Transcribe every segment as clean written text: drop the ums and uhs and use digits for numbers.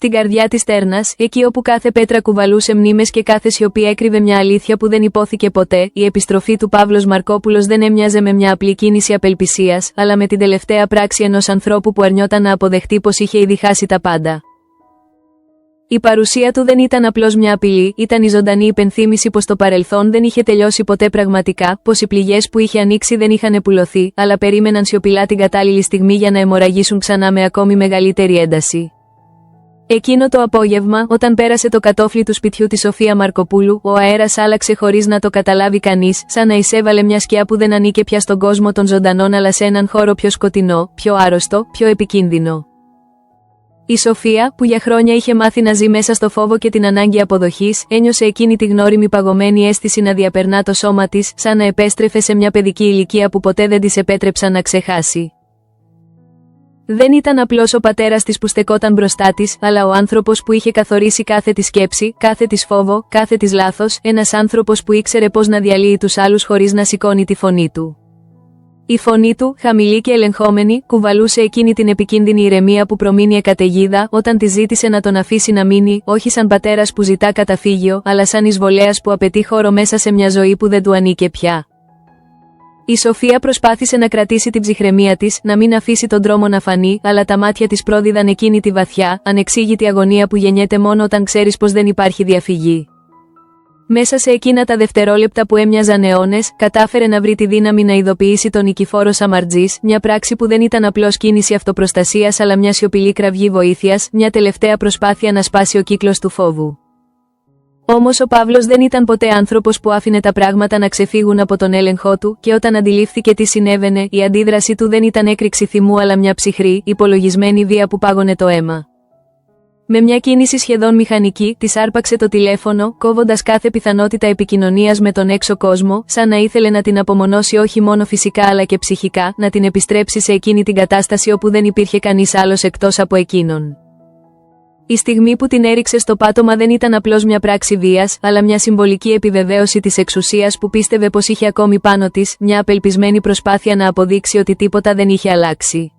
στην καρδιά της στέρνας, εκεί όπου κάθε πέτρα κουβαλούσε μνήμες και κάθε σιωπή έκρυβε μια αλήθεια που δεν υπόθηκε ποτέ, η επιστροφή του Παύλος Μαρκόπουλος δεν έμοιαζε με μια απλή κίνηση απελπισίας, αλλά με την τελευταία πράξη ενός ανθρώπου που αρνιόταν να αποδεχτεί πως είχε ήδη χάσει τα πάντα. Η παρουσία του δεν ήταν απλώς μια απειλή, ήταν η ζωντανή υπενθύμηση πως το παρελθόν δεν είχε τελειώσει ποτέ πραγματικά, πως οι πληγές που είχε ανοίξει δεν είχαν επουλωθεί, αλλά περίμεναν σιωπηλά την κατάλληλη στιγμή για να αιμορραγήσουν ξανά με ακόμη μεγαλύτερη ένταση. Εκείνο το απόγευμα, όταν πέρασε το κατόφλι του σπιτιού της Σοφία Μαρκοπούλου, ο αέρας άλλαξε χωρίς να το καταλάβει κανείς, σαν να εισέβαλε μια σκιά που δεν ανήκε πια στον κόσμο των ζωντανών αλλά σε έναν χώρο πιο σκοτεινό, πιο άρρωστο, πιο επικίνδυνο. Η Σοφία, που για χρόνια είχε μάθει να ζει μέσα στο φόβο και την ανάγκη αποδοχής, ένιωσε εκείνη τη γνώριμη παγωμένη αίσθηση να διαπερνά το σώμα της, σαν να επέστρεφε σε μια παιδική ηλικία που ποτέ δεν της επέτρεψαν να ξεχάσει. Δεν ήταν απλώς ο πατέρας της που στεκόταν μπροστά της, αλλά ο άνθρωπος που είχε καθορίσει κάθε τη σκέψη, κάθε της φόβο, κάθε της λάθος, ένας άνθρωπος που ήξερε πώς να διαλύει τους άλλους χωρίς να σηκώνει τη φωνή του. Η φωνή του, χαμηλή και ελεγχόμενη, κουβαλούσε εκείνη την επικίνδυνη ηρεμία που προμείνει καταιγίδα όταν τη ζήτησε να τον αφήσει να μείνει, όχι σαν πατέρας που ζητά καταφύγιο, αλλά σαν εισβολέας που απαιτεί χώρο μέσα σε μια ζωή που δεν του ανήκε πια. Η Σοφία προσπάθησε να κρατήσει την ψυχραιμία της, να μην αφήσει τον τρόμο να φανεί, αλλά τα μάτια της πρόδιδαν εκείνη τη βαθιά, ανεξήγητη αγωνία που γεννιέται μόνο όταν ξέρεις πως δεν υπάρχει διαφυγή. Μέσα σε εκείνα τα δευτερόλεπτα που έμοιαζαν αιώνες, κατάφερε να βρει τη δύναμη να ειδοποιήσει τον νικηφόρο Σαμαρτζής, μια πράξη που δεν ήταν απλώς κίνηση αυτοπροστασίας αλλά μια σιωπηλή κραυγή βοήθειας, μια τελευταία προσπάθεια να σπάσει ο κύκλος του φόβου. Όμως ο Παύλος δεν ήταν ποτέ άνθρωπος που άφηνε τα πράγματα να ξεφύγουν από τον έλεγχό του, και όταν αντιλήφθηκε τι συνέβαινε, η αντίδραση του δεν ήταν έκρηξη θυμού αλλά μια ψυχρή, υπολογισμένη βία που πάγωνε το αίμα. Με μια κίνηση σχεδόν μηχανική, της άρπαξε το τηλέφωνο, κόβοντας κάθε πιθανότητα επικοινωνίας με τον έξω κόσμο, σαν να ήθελε να την απομονώσει όχι μόνο φυσικά αλλά και ψυχικά, να την επιστρέψει σε εκείνη την κατάσταση όπου δεν υπήρχε κανείς άλλος εκτός από εκείνον. Η στιγμή που την έριξε στο πάτωμα δεν ήταν απλώς μια πράξη βίας, αλλά μια συμβολική επιβεβαίωση της εξουσίας που πίστευε πως είχε ακόμη πάνω της, μια απελπισμένη προσπάθεια να αποδείξει ότι τίποτα δεν είχε αλλάξει.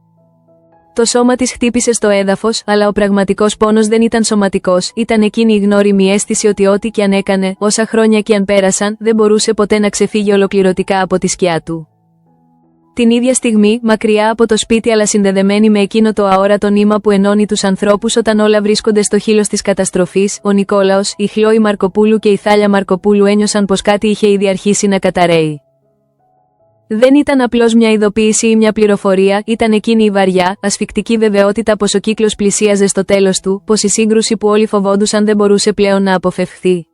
Το σώμα της χτύπησε στο έδαφος, αλλά ο πραγματικός πόνος δεν ήταν σωματικός, ήταν εκείνη η γνώριμη αίσθηση ότι ό,τι και αν έκανε, όσα χρόνια και αν πέρασαν, δεν μπορούσε ποτέ να ξεφύγει ολοκληρωτικά από τη σκιά του. Την ίδια στιγμή, μακριά από το σπίτι αλλά συνδεδεμένη με εκείνο το αόρατο νήμα που ενώνει τους ανθρώπους όταν όλα βρίσκονται στο χείλος της καταστροφής, ο Νικόλαος, η Χλώη Μαρκοπούλου και η Θάλια Μαρκοπούλου ένιωσαν πως κάτι είχε ήδη αρχίσει να καταρρέει. Δεν ήταν απλώς μια ειδοποίηση ή μια πληροφορία, ήταν εκείνη η βαριά, ασφικτική βεβαιότητα πως ο κύκλος πλησίαζε στο τέλος του, πως η σύγκρουση που όλοι φοβόντουσαν δεν μπορούσε πλέον να αποφευχθεί.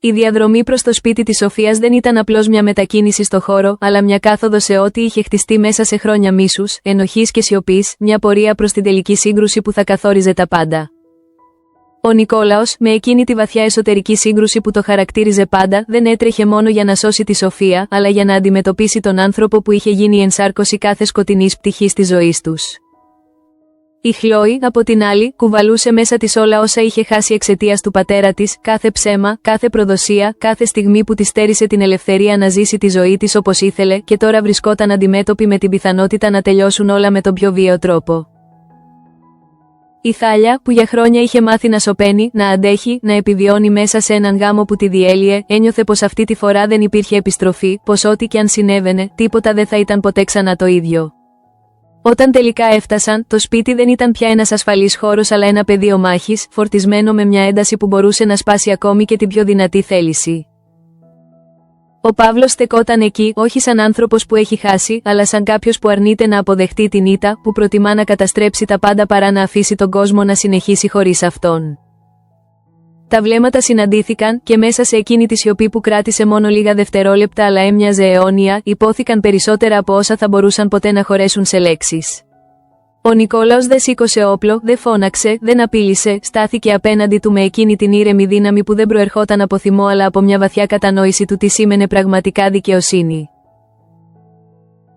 Η διαδρομή προς το σπίτι της Σοφίας δεν ήταν απλώς μια μετακίνηση στο χώρο, αλλά μια κάθοδος σε ό,τι είχε χτιστεί μέσα σε χρόνια μίσους, ενοχής και σιωπής, μια πορεία προς την τελική σύγκρουση που θα καθόριζε τα πάντα. Ο Νικόλαος, με εκείνη τη βαθιά εσωτερική σύγκρουση που το χαρακτήριζε πάντα, δεν έτρεχε μόνο για να σώσει τη Σοφία, αλλά για να αντιμετωπίσει τον άνθρωπο που είχε γίνει η ενσάρκωση κάθε σκοτεινής πτυχής της ζωής τους. Η Χλώη, από την άλλη, κουβαλούσε μέσα της όλα όσα είχε χάσει εξαιτίας του πατέρα της, κάθε ψέμα, κάθε προδοσία, κάθε στιγμή που της στέρισε την ελευθερία να ζήσει τη ζωή της όπως ήθελε, και τώρα βρισκόταν αντιμέτωπη με την πιθανότητα να τελειώσουν όλα με τον πιο βίαιο τρόπο. Η Θάλια, που για χρόνια είχε μάθει να σωπαίνει, να αντέχει, να επιβιώνει μέσα σε έναν γάμο που τη διέλυε, ένιωθε πως αυτή τη φορά δεν υπήρχε επιστροφή, πως ό,τι και αν συνέβαινε, τίποτα δεν θα ήταν ποτέ ξανά το ίδιο. Όταν τελικά έφτασαν, το σπίτι δεν ήταν πια ένας ασφαλής χώρος αλλά ένα πεδίο μάχης, φορτισμένο με μια ένταση που μπορούσε να σπάσει ακόμη και την πιο δυνατή θέληση. Ο Παύλος στεκόταν εκεί, όχι σαν άνθρωπος που έχει χάσει, αλλά σαν κάποιος που αρνείται να αποδεχτεί την ήττα, που προτιμά να καταστρέψει τα πάντα παρά να αφήσει τον κόσμο να συνεχίσει χωρίς αυτόν. Τα βλέμματα συναντήθηκαν, και μέσα σε εκείνη τη σιωπή που κράτησε μόνο λίγα δευτερόλεπτα αλλά έμοιαζε αιώνια, υπόθηκαν περισσότερα από όσα θα μπορούσαν ποτέ να χωρέσουν σε λέξεις. Ο Νικόλαος δεν σήκωσε όπλο, δεν φώναξε, δεν απείλησε, στάθηκε απέναντι του με εκείνη την ήρεμη δύναμη που δεν προερχόταν από θυμό αλλά από μια βαθιά κατανόηση του τι σήμαινε πραγματικά δικαιοσύνη.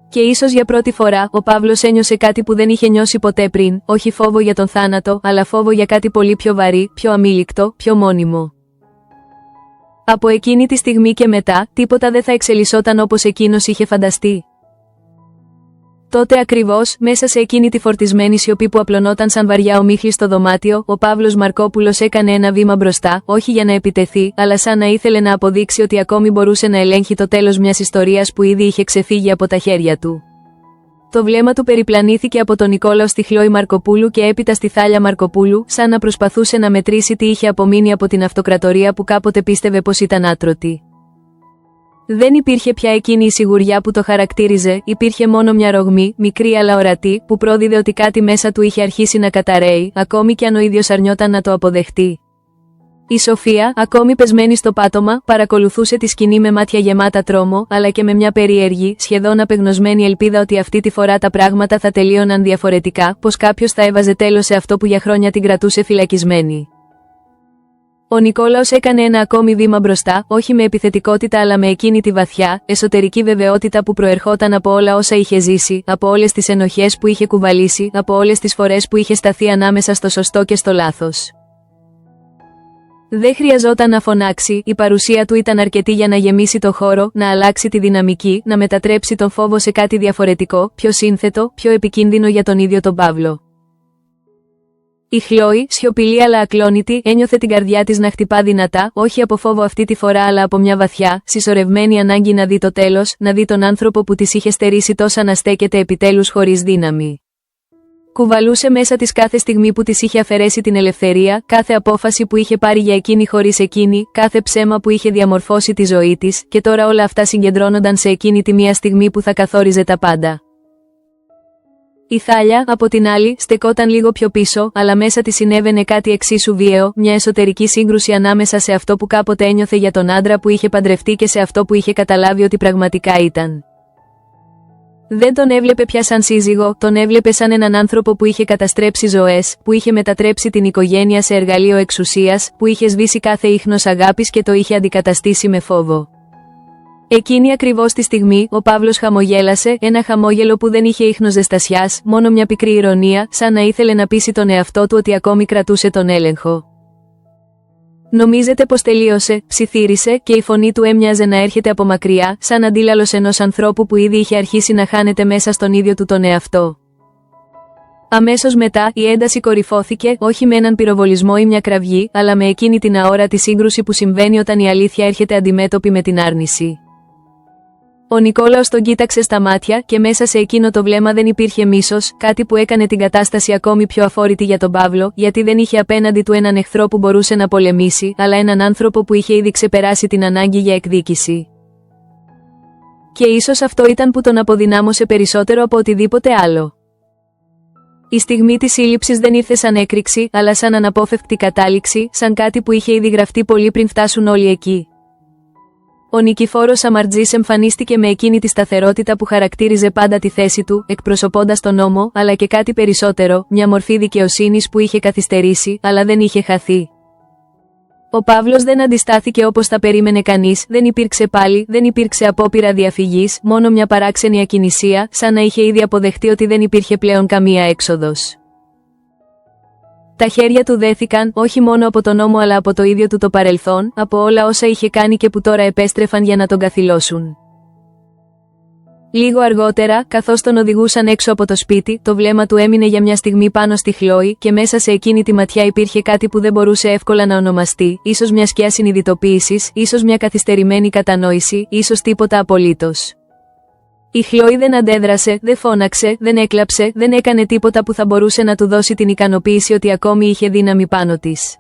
Και ίσως για πρώτη φορά, ο Παύλος ένιωσε κάτι που δεν είχε νιώσει ποτέ πριν, όχι φόβο για τον θάνατο, αλλά φόβο για κάτι πολύ πιο βαρύ, πιο αμήλικτο, πιο μόνιμο. Από εκείνη τη στιγμή και μετά, τίποτα δεν θα εξελισσόταν όπως εκείνος είχε φανταστεί. Τότε ακριβώς, μέσα σε εκείνη τη φορτισμένη σιωπή που απλωνόταν σαν βαριά ομίχλη στο δωμάτιο, ο Παύλος Μαρκόπουλος έκανε ένα βήμα μπροστά, όχι για να επιτεθεί, αλλά σαν να ήθελε να αποδείξει ότι ακόμη μπορούσε να ελέγχει το τέλος μιας ιστορίας που ήδη είχε ξεφύγει από τα χέρια του. Το βλέμμα του περιπλανήθηκε από τον Νικόλαο στη Χλόη Μαρκοπούλου και έπειτα στη Θάλια Μαρκοπούλου, σαν να προσπαθούσε να μετρήσει τι είχε απομείνει από την αυτοκρατορία που κάποτε πίστευε πως ήταν άτρωτη. Δεν υπήρχε πια εκείνη η σιγουριά που το χαρακτήριζε, υπήρχε μόνο μια ρογμή, μικρή αλλά ορατή, που πρόδιδε ότι κάτι μέσα του είχε αρχίσει να καταραίει, ακόμη κι αν ο ίδιος αρνιόταν να το αποδεχτεί. Η Σοφία, ακόμη πεσμένη στο πάτωμα, παρακολουθούσε τη σκηνή με μάτια γεμάτα τρόμο, αλλά και με μια περίεργη, σχεδόν απεγνωσμένη ελπίδα ότι αυτή τη φορά τα πράγματα θα τελείωναν διαφορετικά, πως κάποιος θα έβαζε τέλος σε αυτό που για χρόνια την κρατούσε φυλακισμένη. Ο Νικόλαος έκανε ένα ακόμη βήμα μπροστά, όχι με επιθετικότητα αλλά με εκείνη τη βαθιά, εσωτερική βεβαιότητα που προερχόταν από όλα όσα είχε ζήσει, από όλες τις ενοχές που είχε κουβαλήσει, από όλες τις φορές που είχε σταθεί ανάμεσα στο σωστό και στο λάθος. Δεν χρειαζόταν να φωνάξει, η παρουσία του ήταν αρκετή για να γεμίσει το χώρο, να αλλάξει τη δυναμική, να μετατρέψει τον φόβο σε κάτι διαφορετικό, πιο σύνθετο, πιο επικίνδυνο για τον ίδιο τον Παύλο. Η Χλόη, σιωπηλή αλλά ακλόνητη, ένιωθε την καρδιά της να χτυπά δυνατά, όχι από φόβο αυτή τη φορά αλλά από μια βαθιά, συσσωρευμένη ανάγκη να δει το τέλος, να δει τον άνθρωπο που της είχε στερήσει τόσα να στέκεται επιτέλους χωρίς δύναμη. Κουβαλούσε μέσα της κάθε στιγμή που της είχε αφαιρέσει την ελευθερία, κάθε απόφαση που είχε πάρει για εκείνη χωρίς εκείνη, κάθε ψέμα που είχε διαμορφώσει τη ζωή της, και τώρα όλα αυτά συγκεντρώνονταν σε εκείνη τη μία στιγμή που θα καθόριζε τα πάντα. Η Θάλια, από την άλλη, στεκόταν λίγο πιο πίσω, αλλά μέσα της συνέβαινε κάτι εξίσου βίαιο, μια εσωτερική σύγκρουση ανάμεσα σε αυτό που κάποτε ένιωθε για τον άντρα που είχε παντρευτεί και σε αυτό που είχε καταλάβει ότι πραγματικά ήταν. Δεν τον έβλεπε πια σαν σύζυγο, τον έβλεπε σαν έναν άνθρωπο που είχε καταστρέψει ζωές, που είχε μετατρέψει την οικογένεια σε εργαλείο εξουσίας, που είχε σβήσει κάθε ίχνος αγάπης και το είχε αντικαταστήσει με φόβο. Εκείνη ακριβώς τη στιγμή, ο Παύλος χαμογέλασε, ένα χαμόγελο που δεν είχε ίχνος ζεστασιάς, μόνο μια πικρή ηρωνία, σαν να ήθελε να πείσει τον εαυτό του ότι ακόμη κρατούσε τον έλεγχο. «Νομίζετε πως τελείωσε?» ψιθύρισε, και η φωνή του έμοιαζε να έρχεται από μακριά, σαν αντίλαλος ενός ανθρώπου που ήδη είχε αρχίσει να χάνεται μέσα στον ίδιο του τον εαυτό. Αμέσως μετά, η ένταση κορυφώθηκε, όχι με έναν πυροβολισμό ή μια κραυγή, αλλά με εκείνη την αόρατη σύγκρουση που συμβαίνει όταν η αλήθεια έρχεται αντιμέτωπη με την άρνηση. Ο Νικόλαος τον κοίταξε στα μάτια και μέσα σε εκείνο το βλέμμα δεν υπήρχε μίσος, κάτι που έκανε την κατάσταση ακόμη πιο αφόρητη για τον Παύλο, γιατί δεν είχε απέναντι του έναν εχθρό που μπορούσε να πολεμήσει, αλλά έναν άνθρωπο που είχε ήδη ξεπεράσει την ανάγκη για εκδίκηση. Και ίσως αυτό ήταν που τον αποδυνάμωσε περισσότερο από οτιδήποτε άλλο. Η στιγμή της σύλληψης δεν ήρθε σαν έκρηξη, αλλά σαν αναπόφευκτη κατάληξη, σαν κάτι που είχε ήδη γραφτεί πολύ πριν φτάσουν όλοι εκεί. Ο Νικηφόρος Σαμαρτζής εμφανίστηκε με εκείνη τη σταθερότητα που χαρακτήριζε πάντα τη θέση του, εκπροσωπώντας τον νόμο, αλλά και κάτι περισσότερο, μια μορφή δικαιοσύνης που είχε καθυστερήσει, αλλά δεν είχε χαθεί. Ο Παύλος δεν αντιστάθηκε όπως θα περίμενε κανείς, δεν υπήρξε πάλι, δεν υπήρξε απόπειρα διαφυγής, μόνο μια παράξενη ακινησία, σαν να είχε ήδη αποδεχτεί ότι δεν υπήρχε πλέον καμία έξοδος. Τα χέρια του δέθηκαν, όχι μόνο από τον νόμο αλλά από το ίδιο του το παρελθόν, από όλα όσα είχε κάνει και που τώρα επέστρεφαν για να τον καθυλώσουν. Λίγο αργότερα, καθώς τον οδηγούσαν έξω από το σπίτι, το βλέμμα του έμεινε για μια στιγμή πάνω στη Χλόη, και μέσα σε εκείνη τη ματιά υπήρχε κάτι που δεν μπορούσε εύκολα να ονομαστεί, ίσως μια σκιά συνειδητοποίησης, ίσως μια καθυστερημένη κατανόηση, ίσως τίποτα απολύτως. Η Χλόη δεν αντέδρασε, δεν φώναξε, δεν έκλαψε, δεν έκανε τίποτα που θα μπορούσε να του δώσει την ικανοποίηση ότι ακόμη είχε δύναμη πάνω της.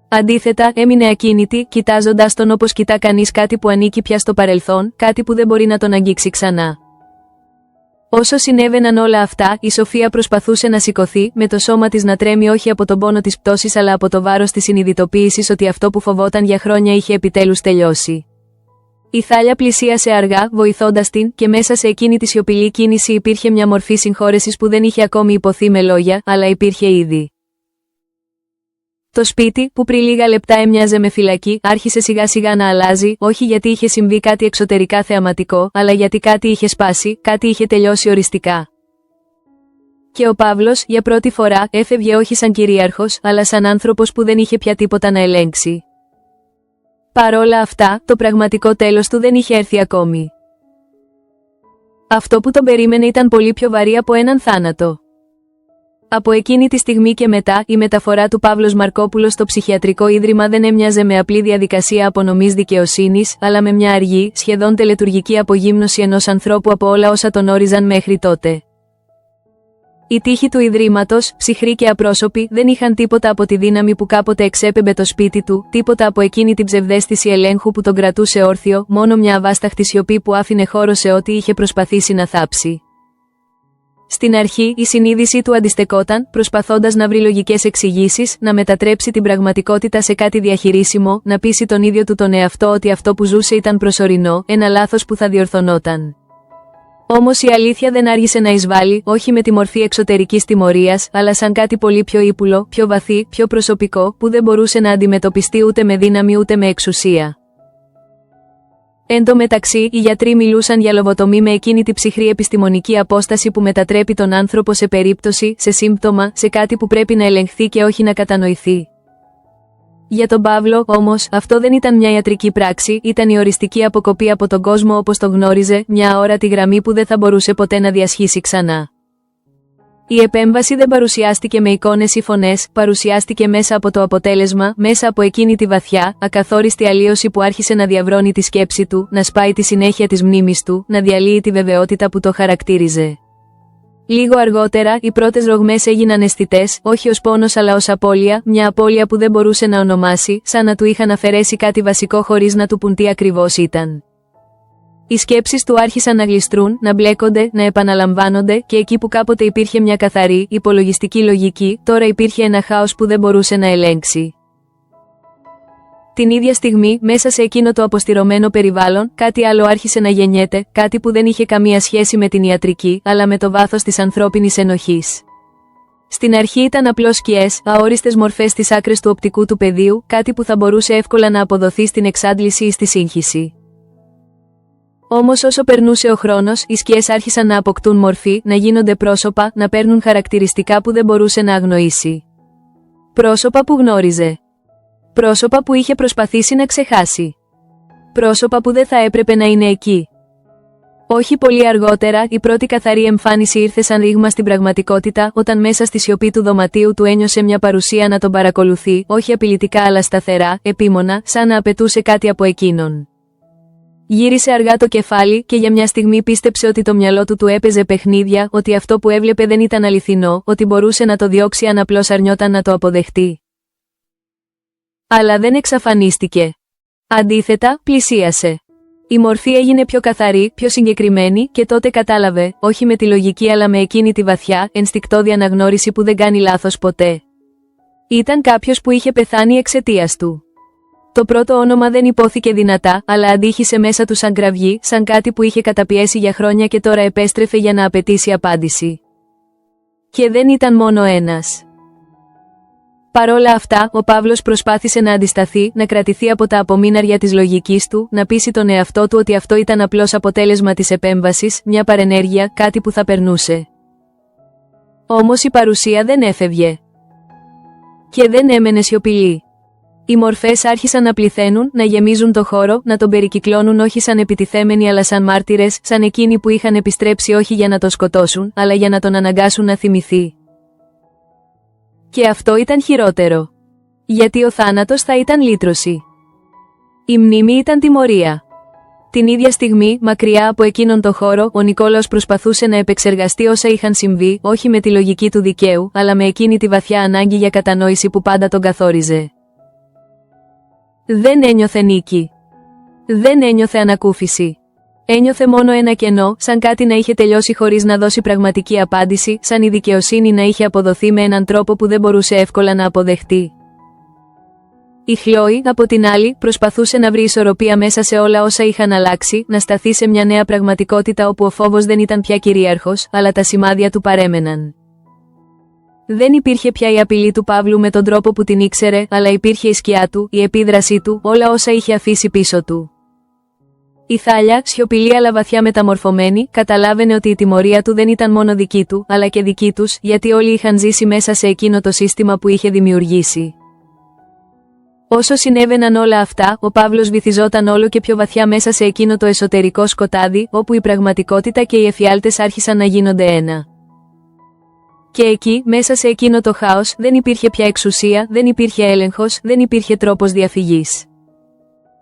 Αντίθετα, έμεινε ακίνητη, κοιτάζοντας τον όπως κοιτά κανείς κάτι που ανήκει πια στο παρελθόν, κάτι που δεν μπορεί να τον αγγίξει ξανά. Όσο συνέβαιναν όλα αυτά, η Σοφία προσπαθούσε να σηκωθεί, με το σώμα της να τρέμει όχι από τον πόνο της πτώσης αλλά από το βάρος της συνειδητοποίησης ότι αυτό που φοβόταν για χρόνια είχε επιτέλους τελειώσει. Η Θάλια πλησίασε αργά, βοηθώντας την, και μέσα σε εκείνη τη σιωπηλή κίνηση υπήρχε μια μορφή συγχώρεσης που δεν είχε ακόμη υποθεί με λόγια, αλλά υπήρχε ήδη. Το σπίτι, που πριν λίγα λεπτά έμοιαζε με φυλακή, άρχισε σιγά σιγά να αλλάζει, όχι γιατί είχε συμβεί κάτι εξωτερικά θεαματικό, αλλά γιατί κάτι είχε σπάσει, κάτι είχε τελειώσει οριστικά. Και ο Παύλος, για πρώτη φορά, έφευγε όχι σαν κυρίαρχος, αλλά σαν άνθρωπος που δεν είχε πια τίποτα να ελέγξει. Παρόλα αυτά, το πραγματικό τέλος του δεν είχε έρθει ακόμη. Αυτό που τον περίμενε ήταν πολύ πιο βαρύ από έναν θάνατο. Από εκείνη τη στιγμή και μετά, η μεταφορά του Παύλος Μαρκόπουλος στο ψυχιατρικό ίδρυμα δεν έμοιαζε με απλή διαδικασία απονομής δικαιοσύνης, αλλά με μια αργή, σχεδόν τελετουργική απογύμνωση ενός ανθρώπου από όλα όσα τον όριζαν μέχρι τότε. Οι τοίχοι του Ιδρύματος, ψυχροί και απρόσωποι, δεν είχαν τίποτα από τη δύναμη που κάποτε εξέπεμπε το σπίτι του, τίποτα από εκείνη την ψευδαίσθηση ελέγχου που τον κρατούσε όρθιο, μόνο μια αβάσταχτη σιωπή που άφηνε χώρο σε ό,τι είχε προσπαθήσει να θάψει. Στην αρχή, η συνείδησή του αντιστεκόταν, προσπαθώντας να βρει λογικές εξηγήσεις, να μετατρέψει την πραγματικότητα σε κάτι διαχειρίσιμο, να πείσει τον ίδιο του τον εαυτό ότι αυτό που ζούσε ήταν προσωρινό, ένα λάθος που θα διορθωνόταν. Όμως η αλήθεια δεν άργησε να εισβάλλει, όχι με τη μορφή εξωτερικής τιμωρίας, αλλά σαν κάτι πολύ πιο ύπουλο, πιο βαθύ, πιο προσωπικό, που δεν μπορούσε να αντιμετωπιστεί ούτε με δύναμη ούτε με εξουσία. Εν τω μεταξύ, οι γιατροί μιλούσαν για λοβοτομή με εκείνη τη ψυχρή επιστημονική απόσταση που μετατρέπει τον άνθρωπο σε περίπτωση, σε σύμπτωμα, σε κάτι που πρέπει να ελεγχθεί και όχι να κατανοηθεί. Για τον Παύλο, όμως, αυτό δεν ήταν μια ιατρική πράξη, ήταν η οριστική αποκοπή από τον κόσμο όπως τον γνώριζε, μια αόρατη γραμμή που δεν θα μπορούσε ποτέ να διασχίσει ξανά. Η επέμβαση δεν παρουσιάστηκε με εικόνες ή φωνές, παρουσιάστηκε μέσα από το αποτέλεσμα, μέσα από εκείνη τη βαθιά, ακαθόριστη αλλίωση που άρχισε να διαβρώνει τη σκέψη του, να σπάει τη συνέχεια της μνήμης του, να διαλύει τη βεβαιότητα που το χαρακτήριζε. Λίγο αργότερα, οι πρώτες ρογμές έγιναν αισθητές, όχι ως πόνος αλλά ως απώλεια, μια απώλεια που δεν μπορούσε να ονομάσει, σαν να του είχαν αφαιρέσει κάτι βασικό χωρίς να του πουν τι ακριβώς ήταν. Οι σκέψεις του άρχισαν να γλιστρούν, να μπλέκονται, να επαναλαμβάνονται, και εκεί που κάποτε υπήρχε μια καθαρή, υπολογιστική λογική, τώρα υπήρχε ένα χάος που δεν μπορούσε να ελέγξει. Την ίδια στιγμή, μέσα σε εκείνο το αποστηρωμένο περιβάλλον, κάτι άλλο άρχισε να γεννιέται, κάτι που δεν είχε καμία σχέση με την ιατρική, αλλά με το βάθος της ανθρώπινης ενοχής. Στην αρχή ήταν απλώς σκιές, αόριστες μορφές στις άκρες του οπτικού του πεδίου, κάτι που θα μπορούσε εύκολα να αποδοθεί στην εξάντληση ή στη σύγχυση. Όμως όσο περνούσε ο χρόνος, οι σκιές άρχισαν να αποκτούν μορφή, να γίνονται πρόσωπα, να παίρνουν χαρακτηριστικά που δεν μπορούσε να αγνοήσει. Πρόσωπα που γνώριζε. Πρόσωπα που είχε προσπαθήσει να ξεχάσει. Πρόσωπα που δεν θα έπρεπε να είναι εκεί. Όχι πολύ αργότερα, η πρώτη καθαρή εμφάνιση ήρθε σαν ρήγμα στην πραγματικότητα, όταν μέσα στη σιωπή του δωματίου του ένιωσε μια παρουσία να τον παρακολουθεί, όχι απειλητικά αλλά σταθερά, επίμονα, σαν να απαιτούσε κάτι από εκείνον. Γύρισε αργά το κεφάλι και για μια στιγμή πίστεψε ότι το μυαλό του έπαιζε παιχνίδια, ότι αυτό που έβλεπε δεν ήταν αληθινό, ότι μπορούσε να το διώξει αν απλώς αρνιόταν να το αποδεχτεί. Αλλά δεν εξαφανίστηκε. Αντίθετα, πλησίασε. Η μορφή έγινε πιο καθαρή, πιο συγκεκριμένη, και τότε κατάλαβε, όχι με τη λογική αλλά με εκείνη τη βαθιά, ενστικτώδη αναγνώριση που δεν κάνει λάθος ποτέ. Ήταν κάποιος που είχε πεθάνει εξαιτίας του. Το πρώτο όνομα δεν υπόθηκε δυνατά, αλλά αντίχησε μέσα του σαν κραυγή, σαν κάτι που είχε καταπιέσει για χρόνια και τώρα επέστρεφε για να απαιτήσει απάντηση. Και δεν ήταν μόνο ένας. Παρόλα αυτά, ο Παύλος προσπάθησε να αντισταθεί, να κρατηθεί από τα απομείναρια της λογικής του, να πείσει τον εαυτό του ότι αυτό ήταν απλώς αποτέλεσμα της επέμβασης, μια παρενέργεια, κάτι που θα περνούσε. Όμως η παρουσία δεν έφευγε. Και δεν έμενε σιωπηλή. Οι μορφές άρχισαν να πληθαίνουν, να γεμίζουν το χώρο, να τον περικυκλώνουν όχι σαν επιτιθέμενοι αλλά σαν μάρτυρες, σαν εκείνοι που είχαν επιστρέψει όχι για να τον σκοτώσουν, αλλά για να τον αναγκάσουν να θυμηθεί. Και αυτό ήταν χειρότερο. Γιατί ο θάνατος θα ήταν λύτρωση. Η μνήμη ήταν τιμωρία. Την ίδια στιγμή, μακριά από εκείνον το χώρο, ο Νικόλαος προσπαθούσε να επεξεργαστεί όσα είχαν συμβεί, όχι με τη λογική του δικαίου, αλλά με εκείνη τη βαθιά ανάγκη για κατανόηση που πάντα τον καθόριζε. Δεν ένιωθε νίκη. Δεν ένιωθε ανακούφιση. Ένιωθε μόνο ένα κενό, σαν κάτι να είχε τελειώσει χωρίς να δώσει πραγματική απάντηση, σαν η δικαιοσύνη να είχε αποδοθεί με έναν τρόπο που δεν μπορούσε εύκολα να αποδεχτεί. Η Χλόη, από την άλλη, προσπαθούσε να βρει ισορροπία μέσα σε όλα όσα είχαν αλλάξει, να σταθεί σε μια νέα πραγματικότητα όπου ο φόβος δεν ήταν πια κυρίαρχος, αλλά τα σημάδια του παρέμεναν. Δεν υπήρχε πια η απειλή του Παύλου με τον τρόπο που την ήξερε, αλλά υπήρχε η σκιά του, η επίδρασή του, όλα όσα είχε αφήσει πίσω του. Η Θάλια, σιωπηλή αλλά βαθιά μεταμορφωμένη, καταλάβαινε ότι η τιμωρία του δεν ήταν μόνο δική του, αλλά και δική τους, γιατί όλοι είχαν ζήσει μέσα σε εκείνο το σύστημα που είχε δημιουργήσει. Όσο συνέβαιναν όλα αυτά, ο Παύλος βυθιζόταν όλο και πιο βαθιά μέσα σε εκείνο το εσωτερικό σκοτάδι, όπου η πραγματικότητα και οι εφιάλτες άρχισαν να γίνονται ένα. Και εκεί, μέσα σε εκείνο το χάος, δεν υπήρχε πια εξουσία, δεν υπήρχε έλεγχος, δεν υπήρχε τρόπος διαφυγής.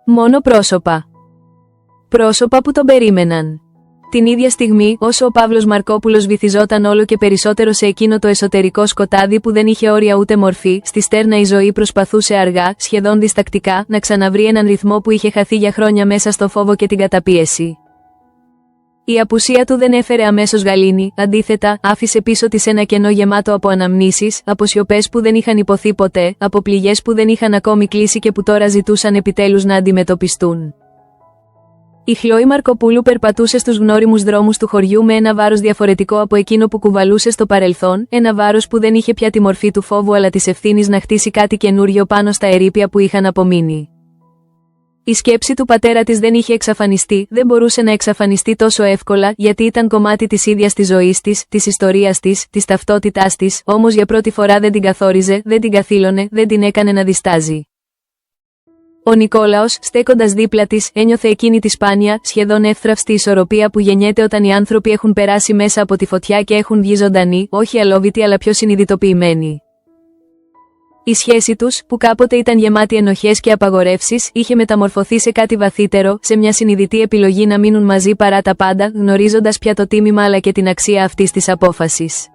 Μόνο πρόσωπα. Πρόσωπα που τον περίμεναν. Την ίδια στιγμή, όσο ο Παύλος Μαρκόπουλος βυθιζόταν όλο και περισσότερο σε εκείνο το εσωτερικό σκοτάδι που δεν είχε όρια ούτε μορφή, στη στέρνα η ζωή προσπαθούσε αργά, σχεδόν διστακτικά, να ξαναβρει έναν ρυθμό που είχε χαθεί για χρόνια μέσα στο φόβο και την καταπίεση. Η απουσία του δεν έφερε αμέσως γαλήνη, αντίθετα, άφησε πίσω της ένα κενό γεμάτο από αναμνήσεις, από σιωπές που δεν είχαν υποθεί ποτέ, από πληγές που δεν είχαν ακόμη κλείσει και που τώρα ζητούσαν επιτέλους να αντιμετωπιστούν. Η Χλώη Μαρκοπούλου περπατούσε στους γνώριμους δρόμους του χωριού με ένα βάρος διαφορετικό από εκείνο που κουβαλούσε στο παρελθόν, ένα βάρος που δεν είχε πια τη μορφή του φόβου αλλά της ευθύνης να χτίσει κάτι καινούριο πάνω στα ερείπια που είχαν απομείνει. Η σκέψη του πατέρα της δεν είχε εξαφανιστεί, δεν μπορούσε να εξαφανιστεί τόσο εύκολα, γιατί ήταν κομμάτι της ίδιας της ζωής της, της ιστορίας της, της ταυτότητάς της, όμως για πρώτη φορά δεν την καθόριζε, δεν την καθήλωνε, δεν την έκανε να διστάζει. Ο Νικόλαος, στέκοντας δίπλα της, ένιωθε εκείνη τη σπάνια, σχεδόν εύθραυστη ισορροπία που γεννιέται όταν οι άνθρωποι έχουν περάσει μέσα από τη φωτιά και έχουν βγει ζωντανοί, όχι αλόβητοι αλλά πιο συνειδητοποιημένοι. Η σχέση τους, που κάποτε ήταν γεμάτη ενοχές και απαγορεύσεις, είχε μεταμορφωθεί σε κάτι βαθύτερο, σε μια συνειδητή επιλογή να μείνουν μαζί παρά τα πάντα, γνωρίζοντας πια το τίμημα αλλά και την αξία αυτής της απόφασης.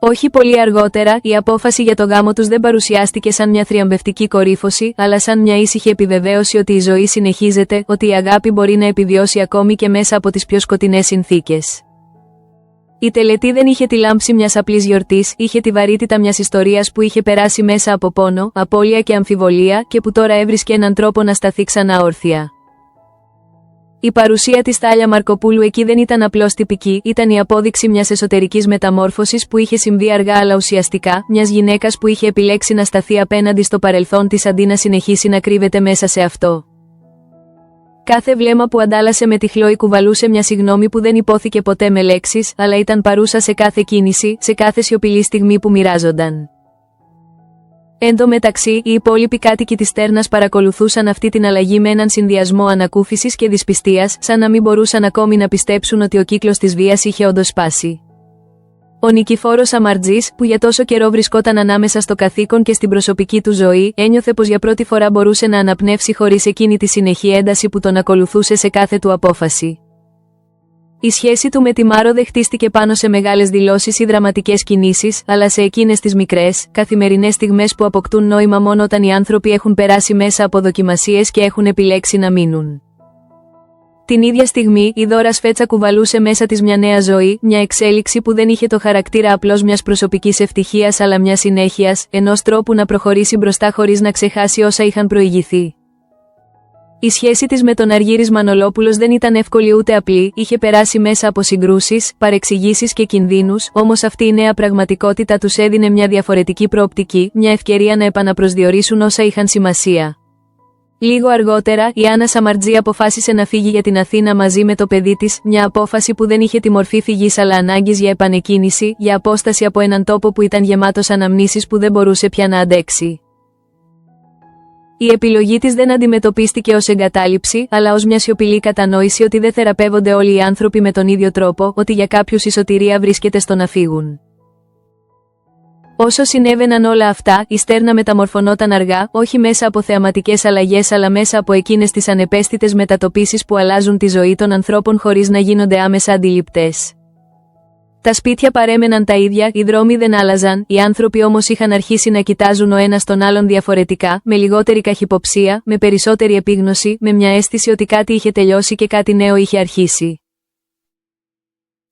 Όχι πολύ αργότερα, η απόφαση για το γάμο τους δεν παρουσιάστηκε σαν μια θριαμβευτική κορύφωση, αλλά σαν μια ήσυχη επιβεβαίωση ότι η ζωή συνεχίζεται, ότι η αγάπη μπορεί να επιβιώσει ακόμη και μέσα από τις πιο σκοτεινές συνθήκες. Η τελετή δεν είχε τη λάμψη μιας απλής γιορτής, είχε τη βαρύτητα μιας ιστορίας που είχε περάσει μέσα από πόνο, απώλεια και αμφιβολία και που τώρα έβρισκε έναν τρόπο να σταθεί ξανά όρθια. Η παρουσία της Τάλια Μαρκοπούλου εκεί δεν ήταν απλώς τυπική, ήταν η απόδειξη μιας εσωτερικής μεταμόρφωσης που είχε συμβεί αργά αλλά ουσιαστικά, μιας γυναίκας που είχε επιλέξει να σταθεί απέναντι στο παρελθόν της αντί να συνεχίσει να κρύβεται μέσα σε αυτό. Κάθε βλέμμα που αντάλλασε με τη Χλώη κουβαλούσε μια συγγνώμη που δεν υπόθηκε ποτέ με λέξεις, αλλά ήταν παρούσα σε κάθε κίνηση, σε κάθε σιωπηλή στιγμή που μοιράζονταν. Εν τω μεταξύ, οι υπόλοιποι κάτοικοι της στέρνας παρακολουθούσαν αυτή την αλλαγή με έναν συνδυασμό ανακούφισης και δυσπιστίας, σαν να μην μπορούσαν ακόμη να πιστέψουν ότι ο κύκλος της βίας είχε όντως σπάσει. Ο Νικηφόρος Αμαρτζής, που για τόσο καιρό βρισκόταν ανάμεσα στο καθήκον και στην προσωπική του ζωή, ένιωθε πως για πρώτη φορά μπορούσε να αναπνεύσει χωρίς εκείνη τη συνεχή ένταση που τον ακολουθούσε σε κάθε του απόφαση. Η σχέση του με τη Μάρο δεν χτίστηκε πάνω σε μεγάλες δηλώσεις ή δραματικές κινήσεις, αλλά σε εκείνες τις μικρές, καθημερινές στιγμές που αποκτούν νόημα μόνο όταν οι άνθρωποι έχουν περάσει μέσα από δοκιμασίες και έχουν επιλέξει να μείνουν. Την ίδια στιγμή, η Δώρα Σφέτσα κουβαλούσε μέσα της μια νέα ζωή, μια εξέλιξη που δεν είχε το χαρακτήρα απλώς μιας προσωπικής ευτυχίας αλλά μιας συνέχειας, ενός τρόπου να προχωρήσει μπροστά χωρίς να ξεχάσει όσα είχαν προηγηθεί. Η σχέση της με τον Αργύρης Μανολόπουλος δεν ήταν εύκολη ούτε απλή, είχε περάσει μέσα από συγκρούσεις, παρεξηγήσεις και κινδύνους, όμως αυτή η νέα πραγματικότητα τους έδινε μια διαφορετική προοπτική, μια ευκαιρία να επαναπροσδιορίσουν όσα είχαν σημασία. Λίγο αργότερα, η Άννα Σαμαρτζή αποφάσισε να φύγει για την Αθήνα μαζί με το παιδί της, μια απόφαση που δεν είχε τη μορφή φυγής αλλά ανάγκης για επανεκκίνηση, για απόσταση από έναν τόπο που ήταν γεμάτος αναμνήσεις που δεν μπορούσε πια να αντέξει. Η επιλογή της δεν αντιμετωπίστηκε ως εγκατάλειψη, αλλά ως μια σιωπηλή κατανόηση ότι δεν θεραπεύονται όλοι οι άνθρωποι με τον ίδιο τρόπο, ότι για κάποιους η σωτηρία βρίσκεται στο να φύγουν. Όσο συνέβαιναν όλα αυτά, η στέρνα μεταμορφωνόταν αργά, όχι μέσα από θεαματικές αλλαγές αλλά μέσα από εκείνες τις ανεπαίσθητες μετατοπίσεις που αλλάζουν τη ζωή των ανθρώπων χωρίς να γίνονται άμεσα αντιληπτές. Τα σπίτια παρέμεναν τα ίδια, οι δρόμοι δεν άλλαζαν, οι άνθρωποι όμως είχαν αρχίσει να κοιτάζουν ο ένας τον άλλον διαφορετικά, με λιγότερη καχυποψία, με περισσότερη επίγνωση, με μια αίσθηση ότι κάτι είχε τελειώσει και κάτι νέο είχε αρχίσει.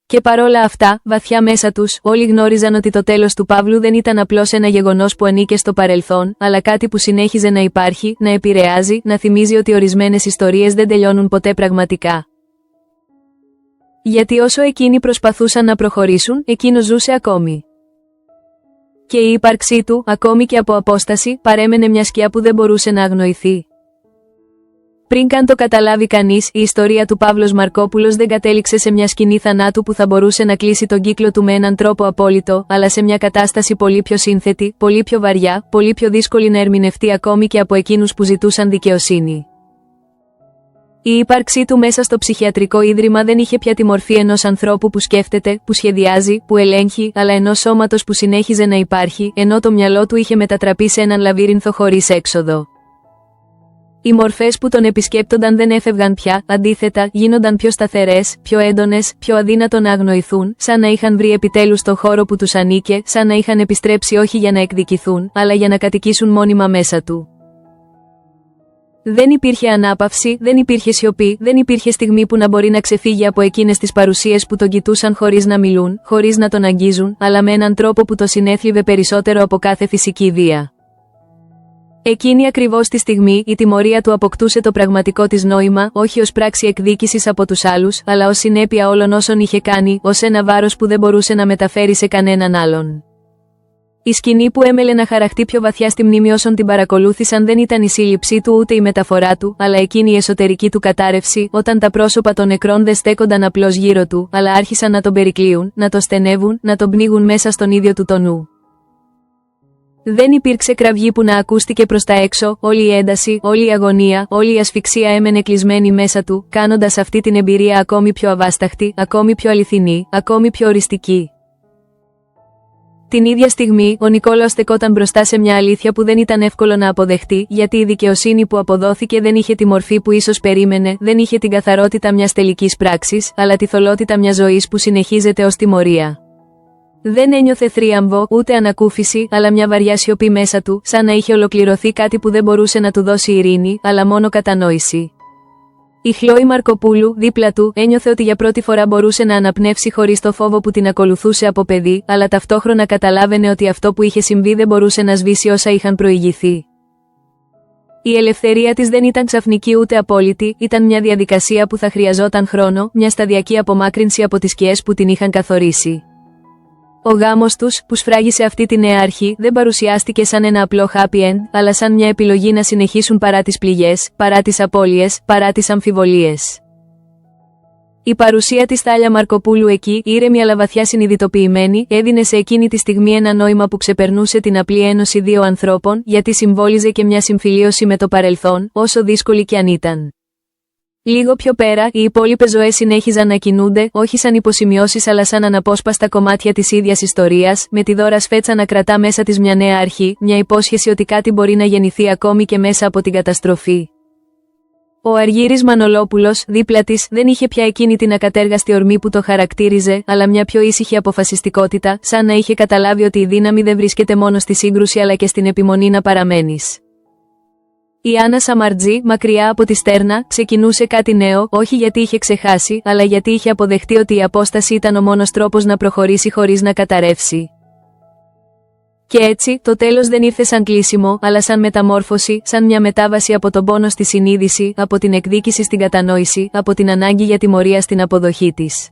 Και παρόλα αυτά, βαθιά μέσα τους, όλοι γνώριζαν ότι το τέλος του Παύλου δεν ήταν απλώς ένα γεγονός που ανήκε στο παρελθόν, αλλά κάτι που συνέχιζε να υπάρχει, να επηρεάζει, να θυμίζει ότι ορισμένες ιστορίες δεν τελειώνουν ποτέ πραγματικά. Γιατί όσο εκείνοι προσπαθούσαν να προχωρήσουν, εκείνος ζούσε ακόμη. Και η ύπαρξή του, ακόμη και από απόσταση, παρέμενε μια σκιά που δεν μπορούσε να αγνοηθεί. Πριν καν το καταλάβει κανείς, η ιστορία του Παύλος Μαρκόπουλος δεν κατέληξε σε μια σκηνή θανάτου που θα μπορούσε να κλείσει τον κύκλο του με έναν τρόπο απόλυτο, αλλά σε μια κατάσταση πολύ πιο σύνθετη, πολύ πιο βαριά, πολύ πιο δύσκολη να ερμηνευτεί ακόμη και από εκείνους που ζητούσαν δικαιοσύνη. Η ύπαρξή του μέσα στο ψυχιατρικό ίδρυμα δεν είχε πια τη μορφή ενός ανθρώπου που σκέφτεται, που σχεδιάζει, που ελέγχει, αλλά ενός σώματος που συνέχιζε να υπάρχει, ενώ το μυαλό του είχε μετατραπεί σε έναν λαβύρινθο χωρίς έξοδο. Οι μορφές που τον επισκέπτονταν δεν έφευγαν πια, αντίθετα, γίνονταν πιο σταθερές, πιο έντονες, πιο αδύνατο να αγνοηθούν, σαν να είχαν βρει επιτέλους το χώρο που τους ανήκε, σαν να είχαν επιστρέψει όχι για να εκδικηθούν, αλλά για να κατοικήσουν μόνιμα μέσα του. Δεν υπήρχε ανάπαυση, δεν υπήρχε σιωπή, δεν υπήρχε στιγμή που να μπορεί να ξεφύγει από εκείνες τις παρουσίες που τον κοιτούσαν χωρίς να μιλούν, χωρίς να τον αγγίζουν, αλλά με έναν τρόπο που το συνέθλιβε περισσότερο από κάθε φυσική βία. Εκείνη ακριβώς τη στιγμή η τιμωρία του αποκτούσε το πραγματικό της νόημα, όχι ως πράξη εκδίκησης από τους άλλους, αλλά ως συνέπεια όλων όσων είχε κάνει, ως ένα βάρος που δεν μπορούσε να μεταφέρει σε κανέναν άλλον. Η σκηνή που έμελε να χαραχτεί πιο βαθιά στη μνήμη όσων την παρακολούθησαν δεν ήταν η σύλληψή του ούτε η μεταφορά του, αλλά εκείνη η εσωτερική του κατάρρευση, όταν τα πρόσωπα των νεκρών δεν στέκονταν απλώς γύρω του, αλλά άρχισαν να τον περικλείουν, να το στενεύουν, να τον πνίγουν μέσα στον ίδιο του το νου. Δεν υπήρξε κραυγή που να ακούστηκε προς τα έξω, όλη η ένταση, όλη η αγωνία, όλη η ασφυξία έμενε κλεισμένη μέσα του, κάνοντας αυτή την εμπειρία ακόμη πιο αβάσταχτη, ακόμη πιο αληθινή, ακόμη πιο οριστική. Την ίδια στιγμή, ο Νικόλαος στεκόταν μπροστά σε μια αλήθεια που δεν ήταν εύκολο να αποδεχτεί, γιατί η δικαιοσύνη που αποδόθηκε δεν είχε τη μορφή που ίσως περίμενε, δεν είχε την καθαρότητα μιας τελικής πράξης, αλλά τη θολότητα μιας ζωής που συνεχίζεται ως τιμωρία. Δεν ένιωθε θρίαμβο, ούτε ανακούφιση, αλλά μια βαριά σιωπή μέσα του, σαν να είχε ολοκληρωθεί κάτι που δεν μπορούσε να του δώσει ειρήνη, αλλά μόνο κατανόηση. Η Χλόη Μαρκοπούλου, δίπλα του, ένιωθε ότι για πρώτη φορά μπορούσε να αναπνεύσει χωρίς το φόβο που την ακολουθούσε από παιδί, αλλά ταυτόχρονα καταλάβαινε ότι αυτό που είχε συμβεί δεν μπορούσε να σβήσει όσα είχαν προηγηθεί. Η ελευθερία της δεν ήταν ξαφνική ούτε απόλυτη, ήταν μια διαδικασία που θα χρειαζόταν χρόνο, μια σταδιακή απομάκρυνση από τις σκιές που την είχαν καθορίσει. Ο γάμος τους, που σφράγισε αυτή τη νέα αρχή, δεν παρουσιάστηκε σαν ένα απλό happy end, αλλά σαν μια επιλογή να συνεχίσουν παρά τις πληγές, παρά τις απώλειες, παρά τις αμφιβολίες. Η παρουσία της Θάλια Μαρκοπούλου εκεί, ήρεμη αλλά βαθιά συνειδητοποιημένη, έδινε σε εκείνη τη στιγμή ένα νόημα που ξεπερνούσε την απλή ένωση δύο ανθρώπων, γιατί συμβόλιζε και μια συμφιλίωση με το παρελθόν, όσο δύσκολη κι αν ήταν. Λίγο πιο πέρα, οι υπόλοιπες ζωές συνέχιζαν να κινούνται, όχι σαν υποσημειώσεις αλλά σαν αναπόσπαστα κομμάτια της ίδιας ιστορίας, με τη Δώρα Σφέτσα να κρατά μέσα της μια νέα αρχή, μια υπόσχεση ότι κάτι μπορεί να γεννηθεί ακόμη και μέσα από την καταστροφή. Ο Αργύρης Μανολόπουλος, δίπλα της, δεν είχε πια εκείνη την ακατέργαστη ορμή που το χαρακτήριζε, αλλά μια πιο ήσυχη αποφασιστικότητα, σαν να είχε καταλάβει ότι η δύναμη δεν βρίσκεται μόνο στη σύγκρουση αλλά και στην επιμονή να παραμένεις. Η Άννα Σαμαρτζή, μακριά από τη στέρνα, ξεκινούσε κάτι νέο, όχι γιατί είχε ξεχάσει, αλλά γιατί είχε αποδεχτεί ότι η απόσταση ήταν ο μόνος τρόπος να προχωρήσει χωρίς να καταρρεύσει. Και έτσι, το τέλος δεν ήρθε σαν κλείσιμο, αλλά σαν μεταμόρφωση, σαν μια μετάβαση από τον πόνο στη συνείδηση, από την εκδίκηση στην κατανόηση, από την ανάγκη για τιμωρία στην αποδοχή της.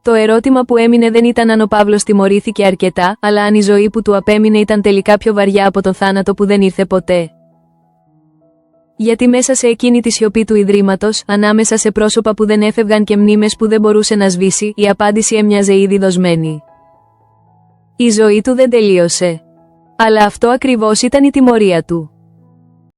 Το ερώτημα που έμεινε δεν ήταν αν ο Παύλος τιμωρήθηκε αρκετά, αλλά αν η ζωή που του απέμεινε ήταν τελικά πιο βαριά από τον θάνατο που δεν ήρθε ποτέ. Γιατί μέσα σε εκείνη τη σιωπή του Ιδρύματος, ανάμεσα σε πρόσωπα που δεν έφευγαν και μνήμες που δεν μπορούσε να σβήσει, η απάντηση έμοιαζε ήδη δοσμένη. Η ζωή του δεν τελείωσε. Αλλά αυτό ακριβώς ήταν η τιμωρία του.